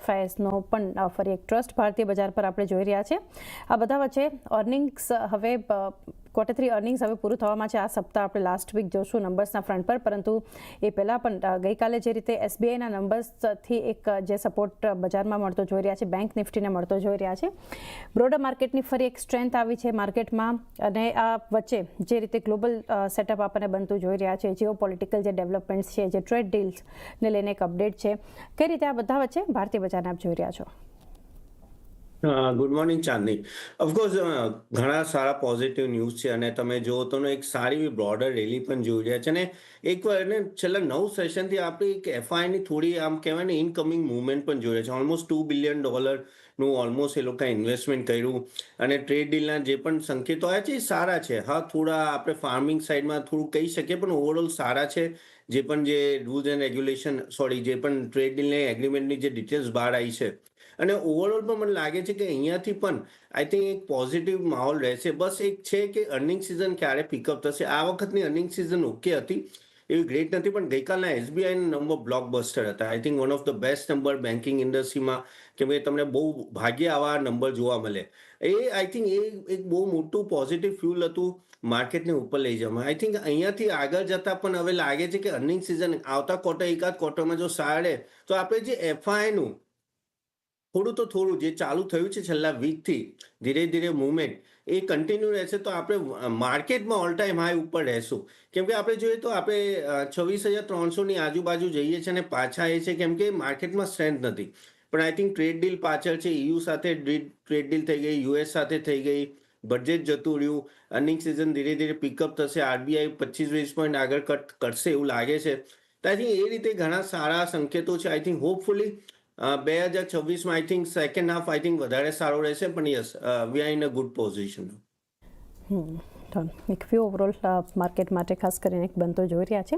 એફઆઈએસનો પણ ફરી એક ટ્રસ્ટ ભારતીય બજાર પર આપણે જોઈ રહ્યા છે। આ બધા વચ્ચે અર્નિંગ્સ હવે Q3 અર્નિંગ્સ હવે પૂરું થવામાં છે। આ સપ્તાહ આપણે લાસ્ટ વીક જોશું નંબર્સના ફ્રન્ટ પર, પરંતુ એ પહેલાં પણ ગઈકાલે જે રીતે એસબીઆઈના નંબર્સથી એક જે સપોર્ટ બજારમાં મળતો જોઈ રહ્યા છે, બેંક નિફ્ટીને મળતો જોઈ રહ્યા છે, બ્રોડર માર્કેટની ફરી એક સ્ટ્રેન્થ આવી છે માર્કેટમાં। અને આ વચ્ચે જે રીતે ગ્લોબલ સેટઅપ આપણને બનતું જોઈ રહ્યા છે, જીઓ પોલિટિકલ જે ડેવલપમેન્ટ્સ છે, જે ટ્રેડ ડીલ્સને લઈને એક અપડેટ છે, કઈ રીતે આ બધા વચ્ચે ભારતીય બજારને આપ જોઈ રહ્યા છો? ગુડ મોર્નિંગ ચાંદની। ઓફકોર્સ ઘણા સારા પોઝિટિવ ન્યૂઝ છે અને તમે જુઓ તો એક સારી બ્રોડર રેલી પણ જોઈ રહ્યા છે અને એકવાર ને છેલ્લા 9 સેશનથી આપણે એક એફઆઈની થોડી આમ કહેવાય ને ઇનકમિંગ મૂવમેન્ટ પણ જોઈ રહ્યા છે। ઓલમોસ્ટ $2 બિલિયન નું ઓલમોસ્ટ એ લોકોએ ઇન્વેસ્ટમેન્ટ કર્યું અને ટ્રેડ ડીલના જે પણ સંકેતો આવ્યા છે એ સારા છે। હા, થોડા આપણે ફાર્મિંગ સાઈડમાં થોડું કહી શકીએ, પણ ઓવરઓલ સારા છે। જે પણ જે રૂલ્સ એન્ડ રેગ્યુલેશન જે પણ ટ્રેડ ડીલની એગ્રીમેન્ટની જે ડિટેલ્સ બહાર આવી છે અને ઓવરઓલ પણ મને લાગે છે કે અહીંયાથી પણ આઈ થિંક એક પોઝિટિવ માહોલ રહેશે। બસ એક છે કે અર્નિંગ સિઝન ક્યારે પિકઅપ થશે। આ વખતની અર્નિંગ સિઝન ઓકે હતી, એવી ગ્રેટ નથી, પણ ગઈકાલના એસબીઆઈના નંબર બ્લોકબસ્ટર હતા। I think one of the best number banking ઇન્ડસ્ટ્રીમાં, કે ભાઈ તમને બહુ ભાગ્ય આવા નંબર જોવા મળે। એ આઈ થિંક એ એક બહુ મોટું પોઝિટિવ ફ્યુલ હતું માર્કેટને ઉપર લઈ જવામાં। આઈ થિંક અહીંયાથી આગળ જતાં પણ હવે લાગે છે કે અર્નિંગ સિઝન આવતા એકાદ ક્વાર્ટરમાં જો સાડે તો આપણે જે એફઆઈનું થોડું જે ચાલુ થયું છે છેલ્લા વીકથી ધીરે ધીરે મૂવમેન્ટ એ કન્ટિન્યુ રહેશે તો આપણે માર્કેટમાં ઓલ ટાઈમ હાઈ ઉપર રહેશું। કેમ કે આપણે જોઈએ તો આપણે 26,300ની આજુબાજુ જઈએ છીએ અને પાછા એ છે કેમ કે માર્કેટમાં સ્ટ્રેન્થ નથી। પણ આઈ થિંક ટ્રેડ ડીલ પાછળ છે, EU સાથે ટ્રેડ ડીલ થઈ ગઈ, US સાથે થઈ ગઈ, બજેટ જતું રહ્યું, અર્નિંગ સિઝન ધીરે ધીરે પિકઅપ થશે, આરબીઆઈ 25 બેઝ પોઈન્ટ આગળ કટ કરશે એવું લાગે છે। તો આઈ થિંક એ રીતે ઘણા સારા સંકેતો છે। આઈ થિંક હોપફુલી 2026માં I think second half I think વધારે સારો રહેશે, પણ yes we are in a good position. એક વ્યૂ ઓવરઓલ માર્કેટ માટે ખાસ કરીને એક બનતો જોઈ રહ્યા છે।